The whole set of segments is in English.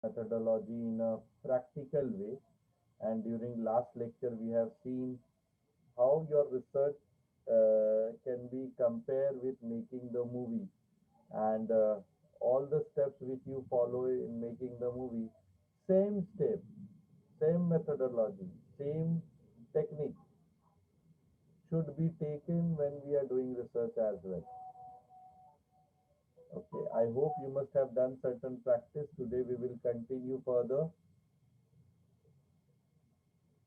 methodology in a practical way. And during last lecture, we have seen how your research can be compared with making the movie, and all the steps which you follow in making the movie, same step, same methodology, same technique should be taken when we are doing research as well. Okay, I hope you must have done certain practice. Today we will continue further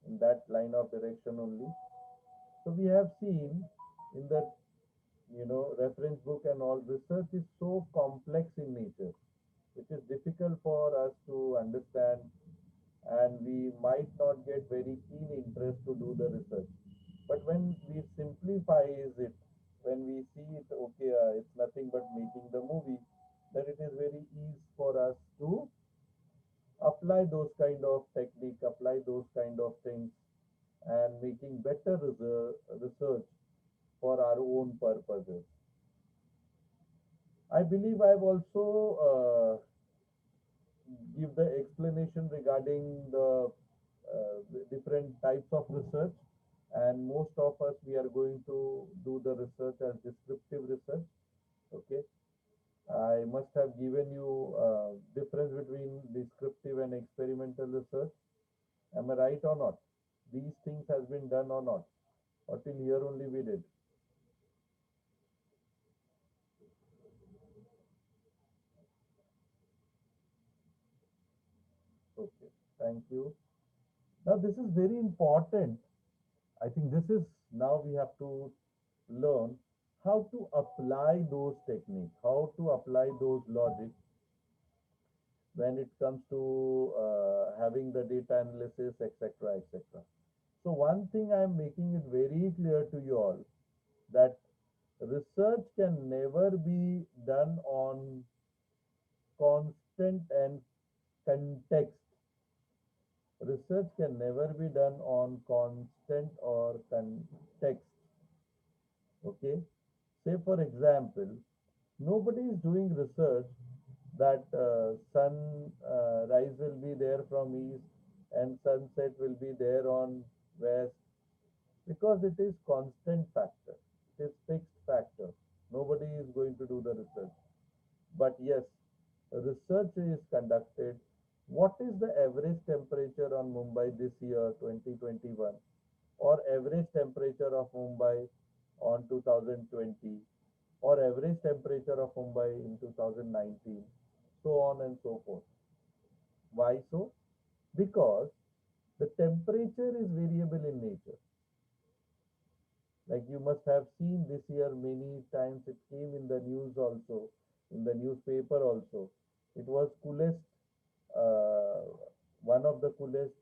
in that line of direction only. So we have seen in the reference book and all, research is so complex in nature. It is difficult for us to understand, and we might not get very keen interest to do the research. But when we simplify it, when we see it, okay, it's nothing but making the movie, then it is very easy for us to apply those kind of technique, apply those kind of things, and making better research for our own purposes. I believe I've also give the explanation regarding the different types of research, and most of us we are going to do the research as descriptive research. Okay, I must have given you difference between descriptive and experimental research. Am I right or not? These things has been done or not, or till here only we did? Okay, thank you. Now this is very important. I think this is, now we have to learn how to apply those techniques, how to apply those logic when it comes to having the data analysis, etc., etc. So one thing I am making it very clear to you all, that research can never be done on constant and context. Research can never be done on constant or context. Okay. Say for example, nobody is doing research that sun rise will be there from east and sunset will be there on west, because it is constant factor. It is fixed factor. Nobody is going to do the research. But yes, research is conducted. What is the average temperature on Mumbai this year, 2021, or average temperature of Mumbai on 2020, or average temperature of Mumbai in 2019, so on and so forth. Why so? Because the temperature is variable in nature. Like you must have seen this year many times, it came in the news also, in the newspaper also. It was coolest, uh, one of the coolest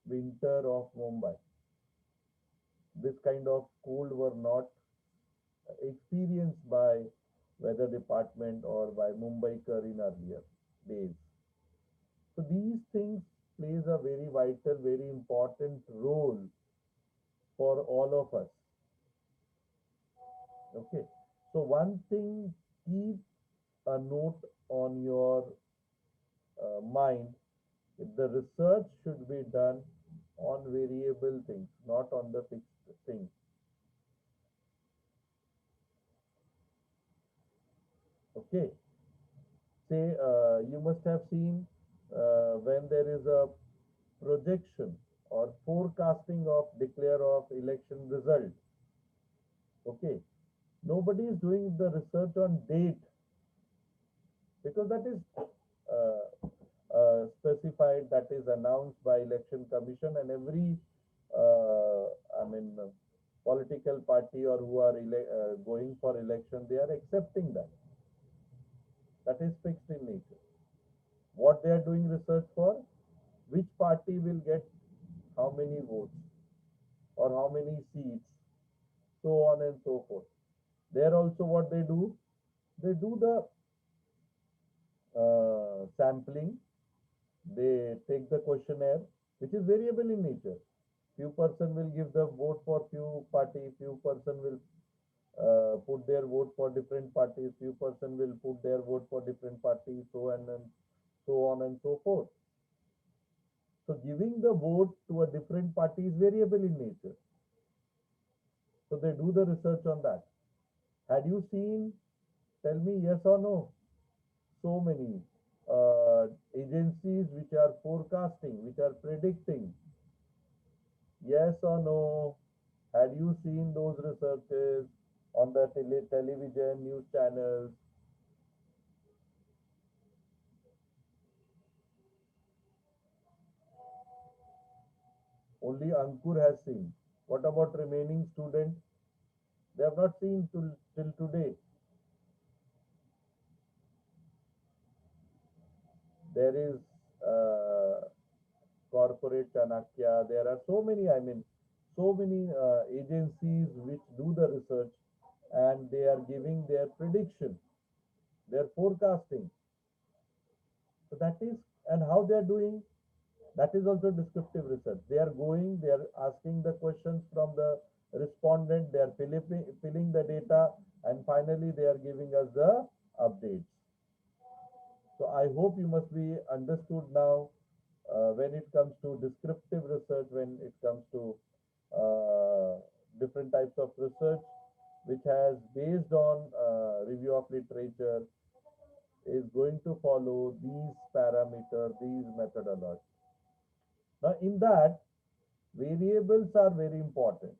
winter of Mumbai. This kind of cold were not experienced by weather department or by Mumbaikar in earlier days. So these things plays a very vital, very important role for all of us. Okay. So one thing, keep a note on your mind. The research should be done on variable things, not on the fixed things. Okay. Say you must have seen when there is a projection or forecasting of declare of election result. Okay. Nobody is doing the research on date, because that is specified, that is announced by election commission, and every uh, I mean political party or who are going for election, they are accepting that. That is fixed in nature. What they are doing research for, which party will get how many votes or how many seats, so on and so forth. There also what they do the sampling. They take the questionnaire, which is variable in nature. Few person will give the vote for few party, few person will put their vote for different parties, few person will put their vote for different parties, so and so on and so forth. So giving the vote to a different party is variable in nature. So they do the research on that. Had you seen, tell me yes or no, so many agencies which are forecasting, which are predicting, yes or no? Had you seen those researches on the television, news channels? Only Ankur has seen. What about remaining students? They have not seen till today. There is corporate Chanakya. There are so many, I mean, so many agencies which do the research and they are giving their prediction, their forecasting. So that is, and how they are doing, that is also descriptive research. They are going, they are asking the questions from the respondent, they are filling the data, and finally they are giving us the updates. So I hope you must be understood now when it comes to descriptive research, when it comes to different types of research, which has based on review of literature, is going to follow these parameters, these methodologies. Now, in that, variables are very important.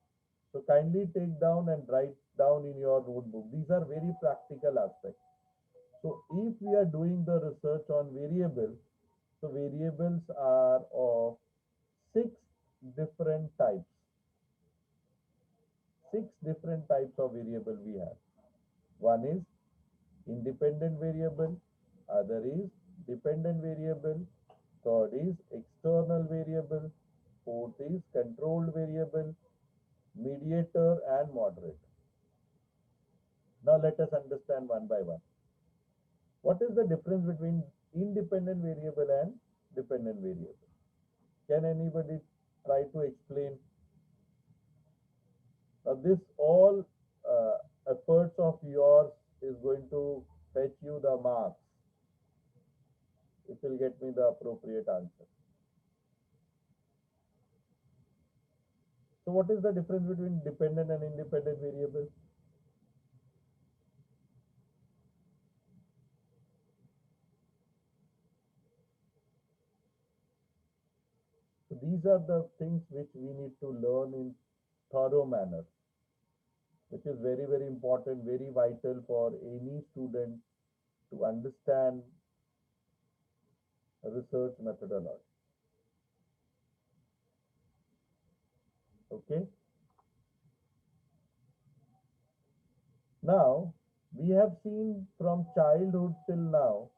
So kindly take down and write down in your notebook. These are very practical aspects. So if we are doing the research on variables, so variables are of six different types. Six different types of variable we have. One is independent variable, other is dependent variable, third is external variable, fourth is controlled variable, mediator and moderate. Now let us understand one by one. What is the difference between independent variable and dependent variable? Can anybody try to explain? Now this all efforts of yours is going to fetch you the marks. It will get me the appropriate answer. So what is the difference between dependent and independent variable? So these are the things which we need to learn in thorough manner, which is very, very important, very vital for any student to understand research methodology. Okay. Now, we have seen from childhood till now,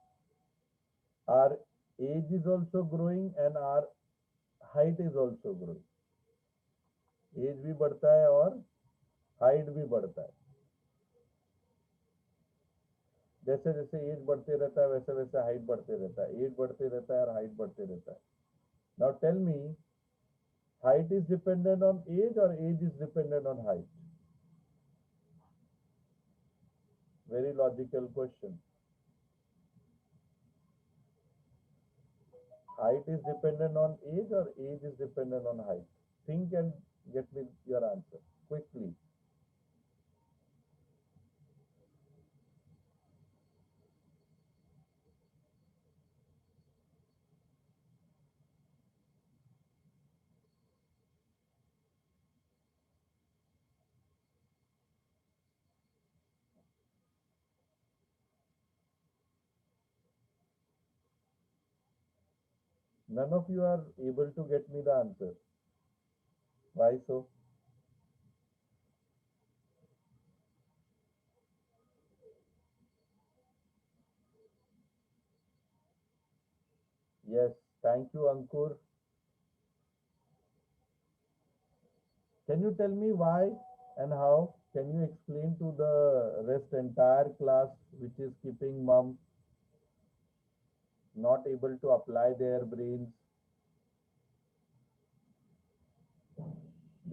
our age is also growing and our height is also growing. Age भी बढ़ता है और height भी बढ़ता है. जैसे जैसे as बढ़ते रहता है वैसे वैसे हाइट बढ़ते रहता है. एज बढ़ते रहता है और हाइट बढ़ते रहता है. Now tell me, height is dependent on age or age is dependent on height? Very logical question. Height is dependent on age or age is dependent on height? Think and get me your answer quickly. None of you are able to get me the answer. Why so? Yes, thank you, Ankur. Can you tell me why and how? Can you explain to the rest entire class which is keeping mum, not able to apply their brains?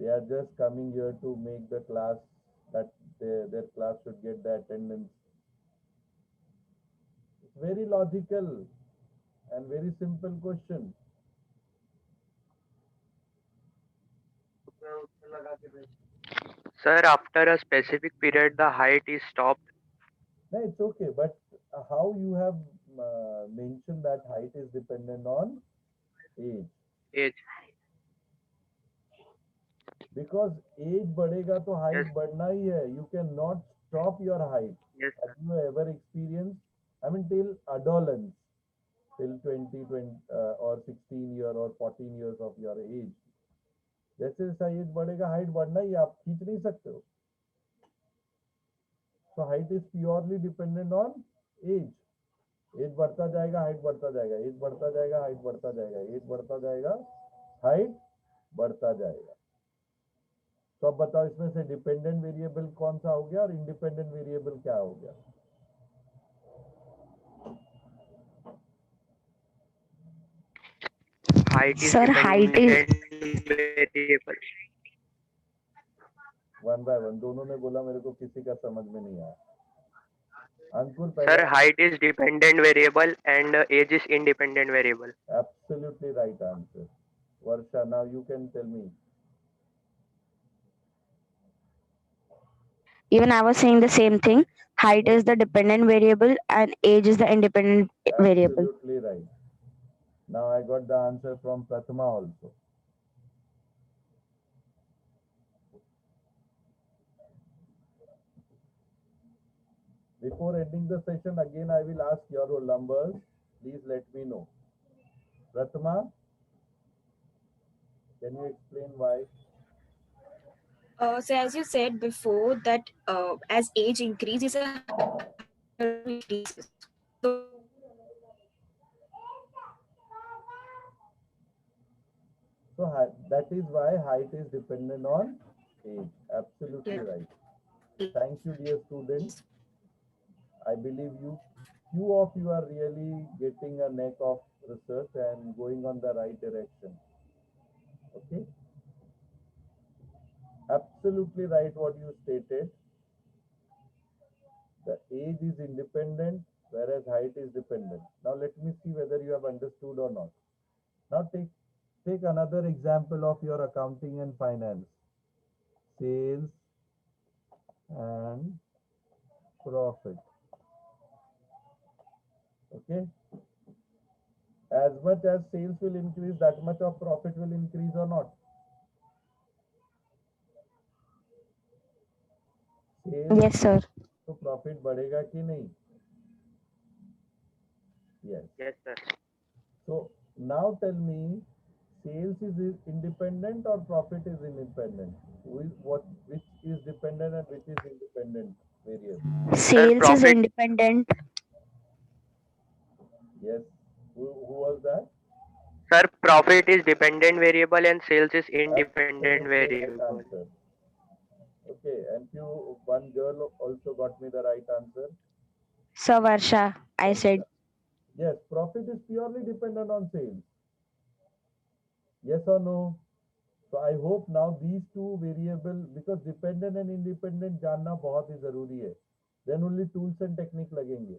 They are just coming here to make the class that their class should get the attendance. It's very logical. And very simple question. Sir, after a specific period, the height is stopped. No, it's okay, but how you have mentioned that height is dependent on age? Age. Because age बढ़ेगा तो Yes, height बढ़ना ही है. You cannot stop your height. yes, Have you ever experienced? I mean, till adolescence, till 20 or 16 year or 14 years of your age. जैसे जैसा as बढ़ेगा height बढ़ना ही है, आप खींच नहीं सकते हो. So height is purely dependent on age. Age बढ़ता जाएगा हाइट बढ़ता जाएगा, एज बढ़ता जाएगा हाइट बढ़ता जाएगा, एज बढ़ता जाएगा हाइट बढ़ता जाएगा. तो अब बताओ इसमें से डिपेंडेंट वेरिएबल कौन सा हो गया और इंडिपेंडेंट वेरिएबल क्या हो गया? height is Sir, height is dependent variable. One by one दोनों ने बोला, मेरे को किसी का समझ में नहीं आया. अंकुर Sir, पहले. height is dependent variable and age is independent variable. Absolutely right answer. Varsha, now you can tell me. even I was saying the same thing. Height is the dependent variable and age is the independent variable. Absolutely right. Now I got the answer from Prathama also. Before ending the session, again I will ask your roll numbers. Please let me know. Prathama, can you explain why? So as you said before that as age increases, a height increases. So So that is why height is dependent on age. Absolutely yeah. right. Thank you, dear students. I believe few of you are really getting a neck of research and going on the right direction. Okay. Absolutely right what you stated. The age is independent, whereas height is dependent. Now let me see whether you have understood or not. Now take another example of your accounting and finance. Sales and profit. Okay. As much as sales will increase, that much of profit will increase or not. Sales Yes, sir. तो profit बढ़ेगा कि नहीं? Yes. Yes, sir. So now tell me, sales is independent or profit is independent? Which is dependent and which is independent variable? Sir, Sales is profit. independent. Yes. Who was that? Sir, profit is dependent variable and sales is independent Absolutely variable. right answer. Okay, and one girl also got me the right answer. Sir Varsha, I said. Yes, profit is purely dependent on sales. Yes or no? So I hope now these two variable, because dependent and independent जानना बहुत ही जरूरी है. Then only tools and technique लगेंगे.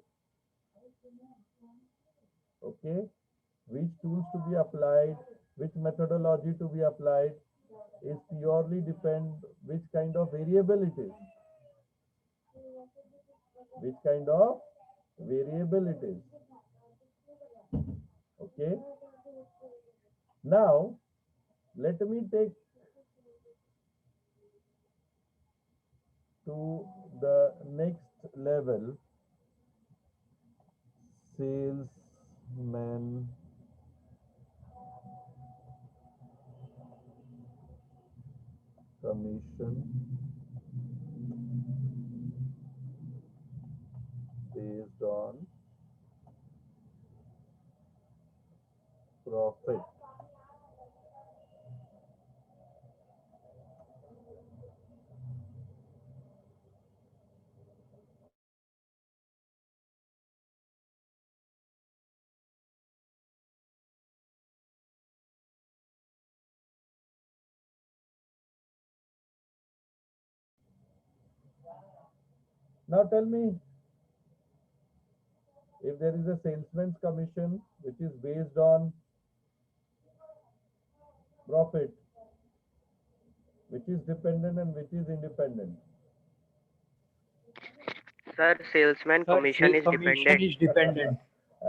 Okay, which tools to be applied, which methodology to be applied is purely depend which kind of variable it is. Which kind of variable it is. Okay. Now let me take to the next level. Salesman commission based on profit. Now tell me, If there is a salesman's commission which is based on profit, which is dependent and which is independent? Sir, salesman Sir, commission is commission dependent. is dependent.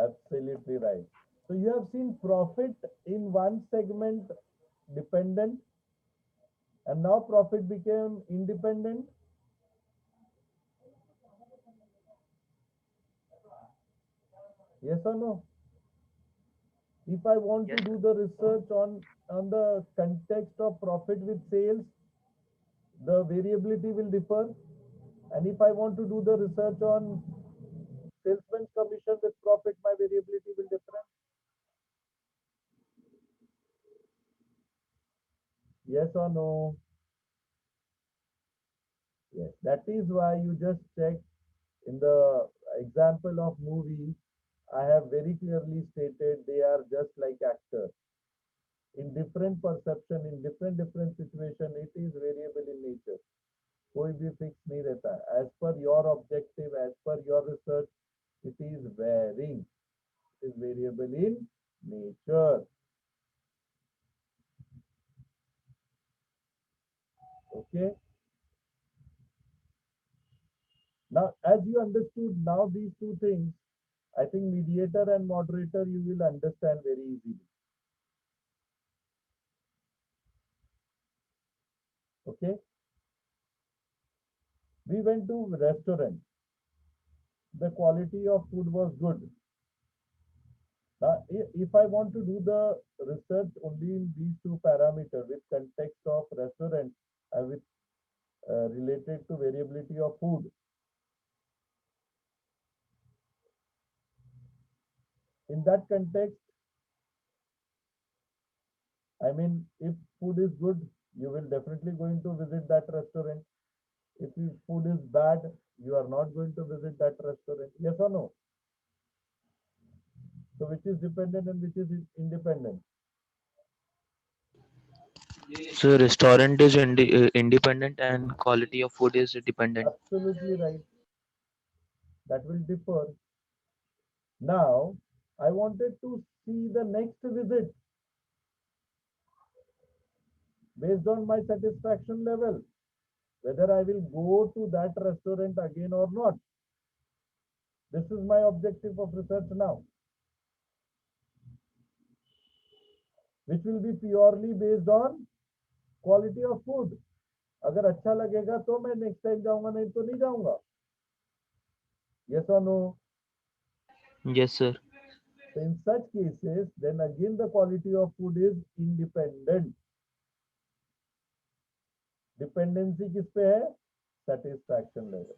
Absolutely right. So you have seen profit in one segment dependent, and now profit became independent. Yes or no? If I want to Yes, do the research on the context of profit with sales, the variability will differ. And if I want to do the research on salesman's commission with profit, my variability will differ. Yes or no? Yes. That is why you just check in the example of movie. I have very clearly stated they are just like actors. In different perception, in different situation, it is variable in nature. कोई भी fix नहीं रहता. As per your objective, as per your research, it is varying. It is variable in nature. Okay. Now, as you understood now these two things, I think mediator and moderator you will understand very easily. Okay. We went to restaurant. The quality of food was good. Now, if I want to do the research only in these two parameters with context of restaurant and with related to variability of food, in that context, I mean, if food is good, you will definitely going to visit that restaurant. If food is bad, you are not going to visit that restaurant. Yes or no? So which is dependent and which is independent? So restaurant is independent and quality of food is dependent. Absolutely right. That will differ. Now, I wanted to see the next visit based on my satisfaction level, whether I will go to that restaurant again or not. This is my objective of research now, which will be purely based on quality of food. अगर अच्छा लगेगा तो मैं next time जाऊंगा, नहीं तो नहीं जाऊंगा. Yes or no? Yes, sir. So in such cases, then again the quality of food is independent. Dependency किस पे है? Satisfaction level.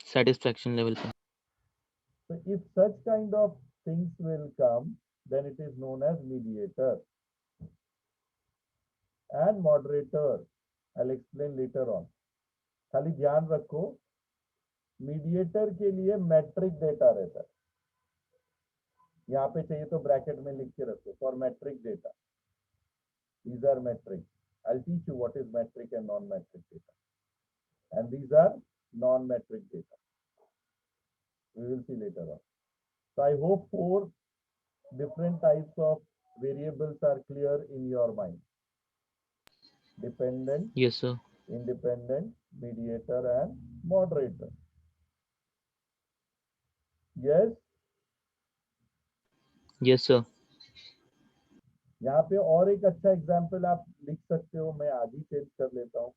Satisfaction level. So if such kind of things will come, then it is known as mediator and moderator. I'll explain later on. खाली ध्यान रखो, mediator के लिए matric data रहता है. यहाँ पे चाहिए तो ब्रैकेट में लिख के रखो, for metric data. These are metrics. I'll teach you what is metric and non-metric data. And these are non-metric data. We will see later on. So I hope 4 different types of variables are clear in your mind. Dependent, Yes, sir. independent, mediator and moderator. Yes. Yes, sir. यहाँ पे और एक अच्छा example आप लिख सकते हो. मैं आगे चेंज कर लेता हूँ.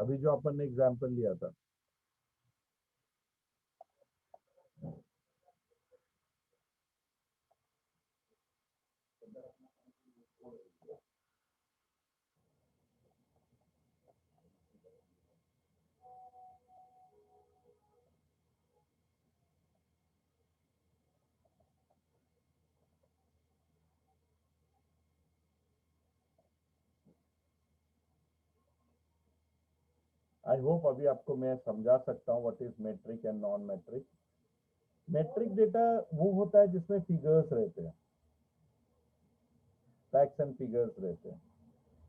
अभी जो अपन ने एग्जाम्पल लिया था, आई होप अभी आपको मैं समझा सकता हूँ what is metric and non metric. Metric data वो होता है जिसमें फिगर्स रहते हैं, फैक्ट्स एंड फिगर्स रहते हैं,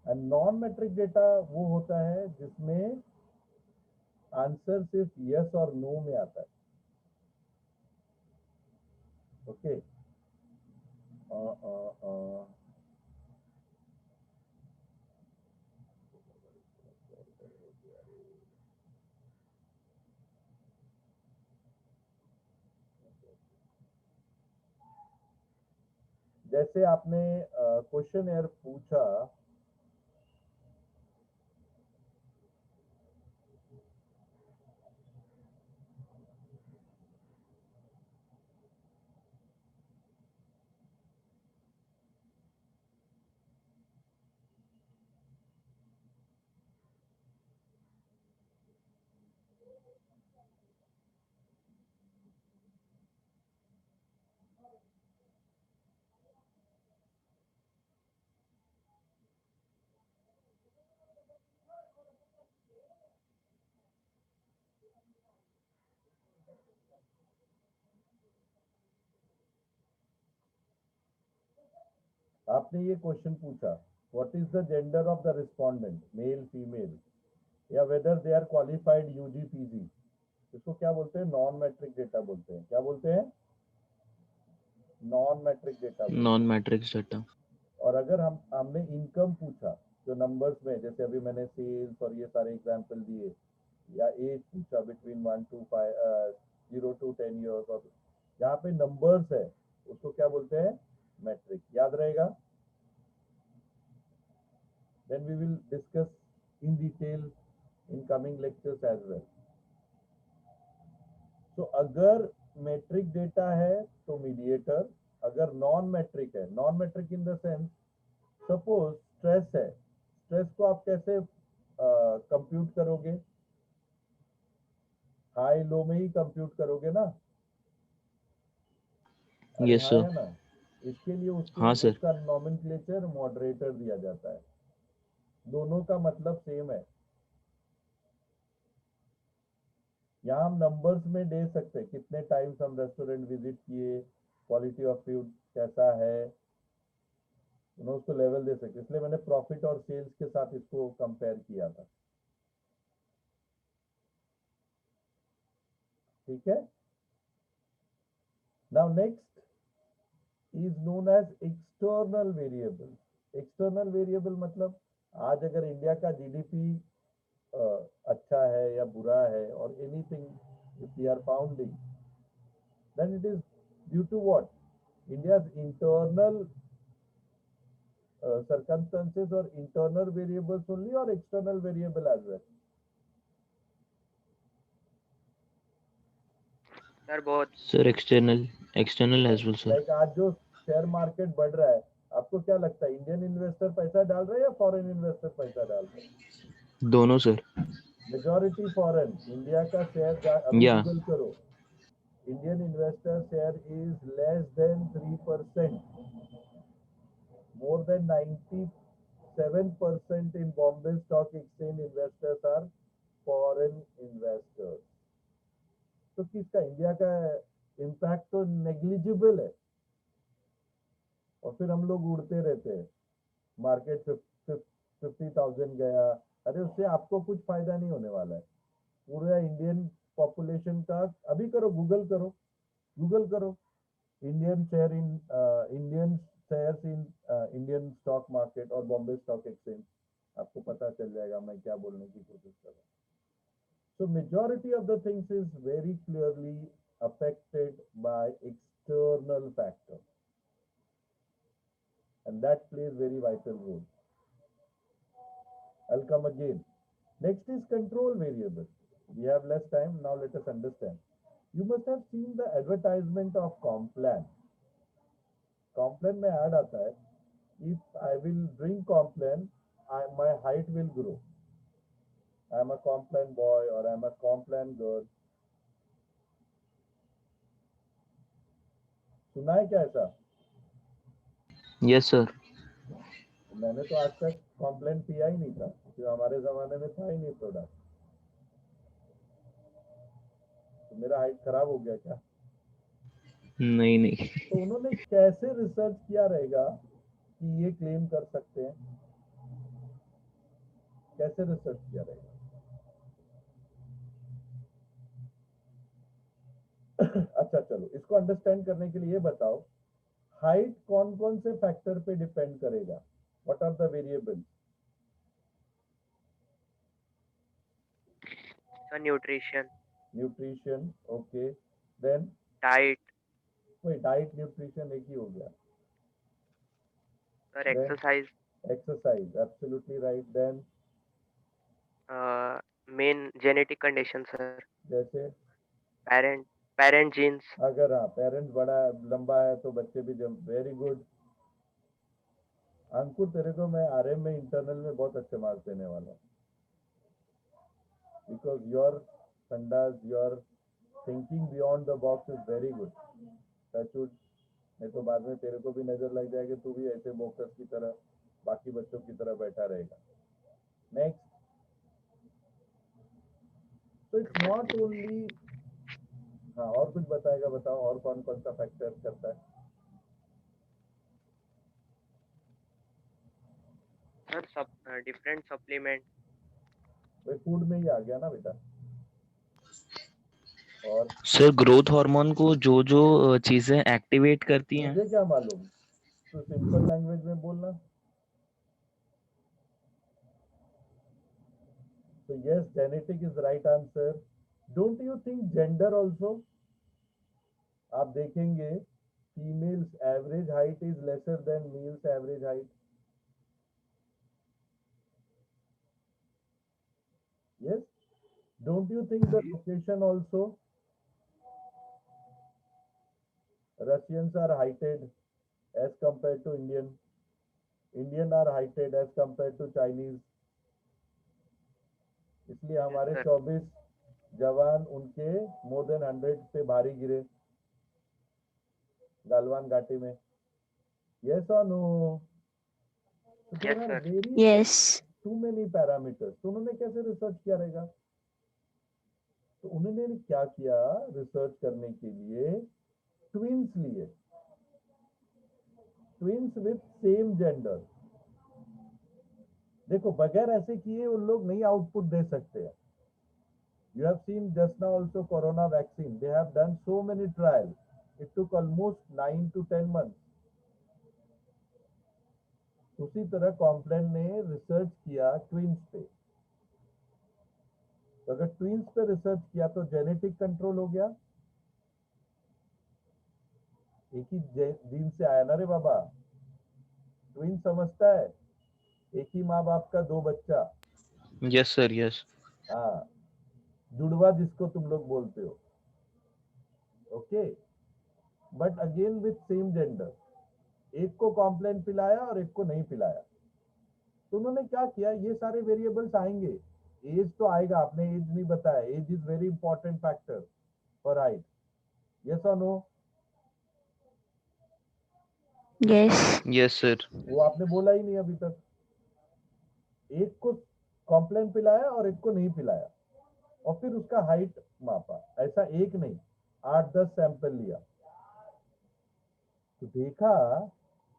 एंड नॉन मेट्रिक डेटा वो होता है जिसमें आंसर सिर्फ यस और नो में आता है। ओके जैसे आपने क्वेश्चन एयर पूछा, आपने ये क्वेश्चन पूछा what is the gender of the respondent, male female, या whether they are qualified UG PG. इसको क्या बोलते हैं? नॉन मैट्रिक डेटा बोलते हैं। क्या बोलते हैं? नॉन मैट्रिक डेटा बोलते हैं। Non matrix data. और अगर हमने इनकम पूछा जो नंबर्स में, जैसे अभी मैंने सेल्स और ये सारे एग्जांपल दिए, या एज पूछा बिटवीन 0 to 10 years, और जहाँ पे नंबर्स है उसको क्या बोलते हैं? मैट्रिक। याद रहेगा? Then we will discuss in detail in coming lectures as well. तो अगर मैट्रिक डेटा है तो मीडिएटर, अगर नॉन मैट्रिक है, non metric in the sense suppose stress है, स्ट्रेस को आप कैसे कंप्यूट करोगे? हाई लो में ही कंप्यूट करोगे ना? अरे यस हाँ सर। है ना? इसके लिए हाँ सर। उसका नॉमेनक्लेचर मॉडरेटर दिया जाता है। दोनों का मतलब सेम है। यहाँ हम नंबर्स में दे सकते हैं कितने टाइम्स हम रेस्टोरेंट विजिट किए, क्वालिटी ऑफ फूड कैसा है, उसको लेवल दे सकते। इसलिए मैंने प्रॉफिट और सेल्स के साथ इसको कंपेयर किया था। ठीक है। Now next is known as external variable. External variable मतलब आज अगर इंडिया का जीडीपी अच्छा है या बुरा है, और anything if we are founding, then it is due to what? India's internal circumstances or internal variables only, or external variable as well? sir both. Sir external as well sir. Like आज जो share market बढ़ रहा है, आपको क्या लगता है Indian investor पैसा डाल रहे हैं या फॉरेन इन्वेस्टर पैसा डाल रहे हैं? दोनों सर। Majority foreign. इंडिया का शेयर अभी या गूगल करो, Indian investor share is less than 3%। more than 97% in Bombay Stock Exchange investors are foreign investors। तो किसका? इंडिया का इम्पैक्ट तो नेग्लिजिबल है। और फिर हम लोग उड़ते रहते हैं, मार्केट 50,000 गया, अरे उससे आपको कुछ फायदा नहीं होने वाला है। पूरा इंडियन पॉपुलेशन का अभी करो, गूगल करो Indian share in Indian shares in Indian stock market और बॉम्बे स्टॉक एक्सचेंज, आपको पता चल जाएगा मैं क्या बोलने की कोशिश कर रहा हूँ। So majority of the things is very clearly affected by external factors, and that plays very vital role. I'll come again. Next is control variable. We have less time now. Let us understand. You must have seen the advertisement of Complan. Complan में ad आता है, if I will drink Complan, my height will grow. I am a Complan boy or I am a Complan girl. सुना है क्या ऐसा? Yes sir. मैंने तो आज तक कॉम्प्लेन पिया ही नहीं था, क्योंकि हमारे जमाने में था ही नहीं प्रोडक्ट। तो मेरा हाइट खराब हो गया क्या? नहीं नहीं। तो उन्होंने कैसे रिसर्च किया रहेगा कि ये क्लेम कर सकते हैं? कैसे रिसर्च किया रहेगा? अच्छा चलो, इसको अंडरस्टैंड करने के लिए ये बताओ, हाइट कौन कौन से फैक्टर पे डिपेंड करेगा? What are the variables? So nutrition, nutrition, okay, then diet, कोई डाइट न्यूट्रिशन एक ही हो गया, or then exercise, exercise, absolutely right, then main genetic condition, sir. जैसे Parent, parent genes. अगर हाँ पेरेंट्स बड़ा लंबा है तो बच्चे भी जम, वेरी गुड। अंकुर तेरे को मैं आरएम में इंटरनल में बहुत अच्छे मार्क्स देने वाला हूँ, बिकॉज योर संडास, your thinking beyond the box is very good. Touchwood, नहीं तो बाद में तेरे को भी नजर लग जाएगी, तू भी ऐसे बोकस की तरह बाकी बच्चों की तरह बैठा रहेगा। नेक्स्ट, तो इट्स नॉट ओनली, हाँ और कुछ बताएगा, बताओ और कौन कौन सा फैक्टर करता है? Sir, different supplement. वही फूड में ही आ गया ना बेटा। और सर ग्रोथ हार्मोन को जो जो चीजें एक्टिवेट करती हैं। मुझे क्या मालूम, तो सिंपल लैंग्वेज में बोलना। तो yes, genetic is right answer. Don't you think gender also? आप देखेंगे females average height is lesser than males average height. Yes, don't you think the location also? Russians are heighted as compared to Indian. Indian are heighted as compared to Chinese. इसलिए हमारे sir. 24 जवान उनके more than 100 पे भारी गिरे गालवान घाटी में। Yes or no? So there Yes, are sir. very Yes. too many parameters. तो उन्होंने कैसे रिसर्च किया रहेगा? तो उन्होंने क्या किया रिसर्च करने के लिए? ट्विंस लिए, ट्विंस विथ सेम जेंडर। देखो बगैर ऐसे किए उन लोग नहीं आउटपुट दे सकते हैं। You have seen just now also corona vaccine. They have done so many trials. It took almost 9 to 10 months. उसी तरह कॉम्प्लेन ने रिसर्च किया ट्विंस पे। तो अगर ट्विंस पे रिसर्च किया तो जेनेटिक कंट्रोल हो गया। एक ही जीन से आया ना रे बाबा। ट्विन समझता है, एक ही माँ बाप का दो बच्चा। Yes sir, yes. हाँ, जुड़वा जिसको तुम लोग बोलते हो। Okay, but again with same gender. एक को कॉम्प्लेन पिलाया और एक को नहीं पिलाया। तो उन्होंने क्या किया, ये सारे वेरिएबल्स आएंगे। एज तो आएगा, आपने एज नहीं बताया। Age is very important factor for height. Yes और नो? Yes. Yes sir. वो आपने बोला ही नहीं अभी तक। एक को कॉम्प्लेन पिलाया और एक को नहीं पिलाया, और फिर उसका हाइट मापा। ऐसा एक नहीं, 8-10 सैंपल लिया, तो देखा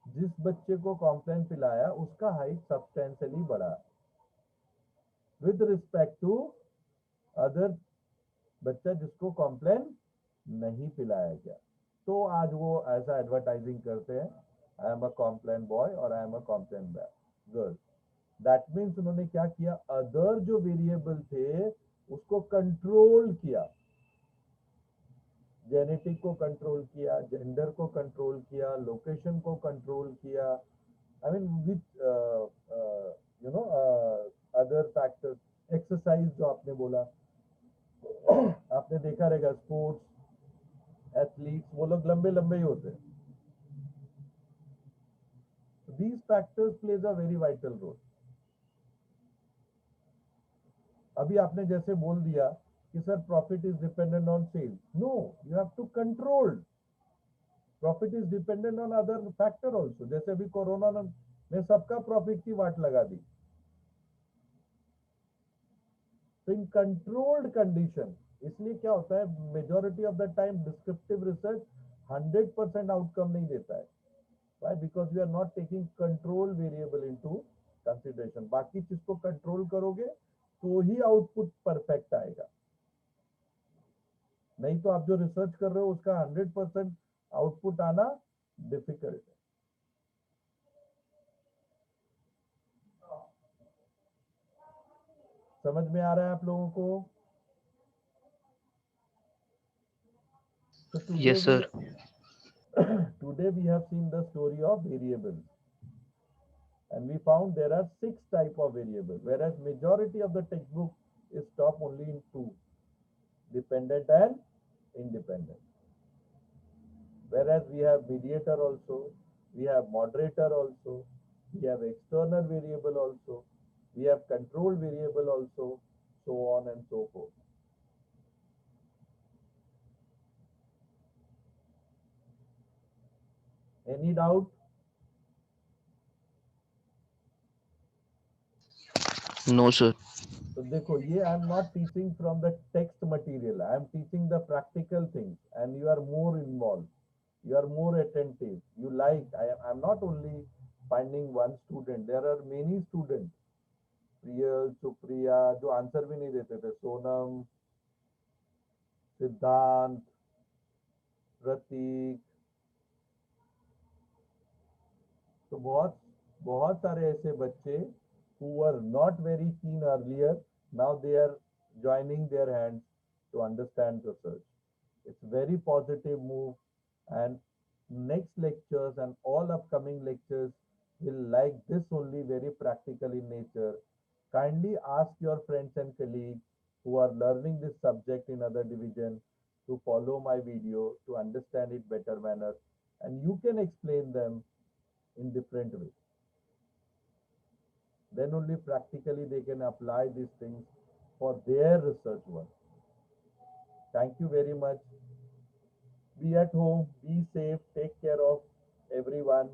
जिस बच्चे को कॉम्प्लेन पिलाया उसका हाइट सब्सटेंशियली बढ़ा विद रिस्पेक्ट टू अदर बच्चा जिसको कॉम्प्लेन नहीं पिलाया गया। तो आज वो ऐसा एडवर्टाइजिंग करते हैं, I am a Complan boy और I am a Complan girl. That means उन्होंने क्या किया, अदर जो वेरिएबल थे उसको कंट्रोल किया। जेनेटिक को कंट्रोल किया, जेंडर को कंट्रोल किया, लोकेशन को कंट्रोल किया। I mean with you know other factors. Exercise जो आपने बोला, आपने देखा रहेगा स्पोर्ट्स एथलीट्स वो लोग लंबे लंबे ही होते हैं। These factors plays a very vital role. अभी आपने जैसे बोल दिया कि sir profit is dependent on sales. No, you have to control. Profit is dependent on other factor also. जैसे अभी कोरोना ने सबका प्रॉफिट की वाट लगा दी। So in controlled condition, इसलिए क्या होता है, majority of the time descriptive research 100% outcome नहीं देता है. Why? Because you are not taking control variable into consideration. बाकी चीज को कंट्रोल करोगे तो ही आउटपुट परफेक्ट आएगा. नहीं तो आप जो रिसर्च कर रहे हो उसका 100% आउटपुट आना डिफिकल्ट है. समझ में आ रहा है आप लोगों को? So Yes, sir. today we have seen the story of variables, and we found there are 6 type of variables, whereas majority of the textbook is stop only in 2, dependent and independent. Whereas we have mediator also, we have moderator also, we have external variable also, we have control variable also, so on and so forth. Any doubt? No, sir. तो देखो, ये I am not teaching from the text material, I am teaching the practical things, and you are more involve, you are more attentive, you like, I'm not only finding one student, there are many students, Priyal, Supriya, जो answer भी नहीं देते थे, सोनम, सिद्धांत, प्रतीक, तो बहुत बहुत सारे ऐसे बच्चे who were not very keen earlier, now they are joining their hands to understand research. It's very positive move, and next lectures and all upcoming lectures will like this only, very practical in nature. Kindly ask your friends and colleagues who are learning this subject in other division to follow my video to understand it better manner, and you can explain them in different ways. Then only practically they can apply these things for their research work. Thank you very much. Be at home, be safe, take care of everyone.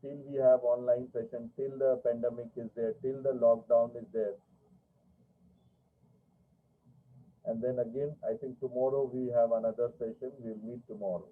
Till we have online session, till the pandemic is there, till the lockdown is there. And then again, I think tomorrow we have another session. We'll meet tomorrow.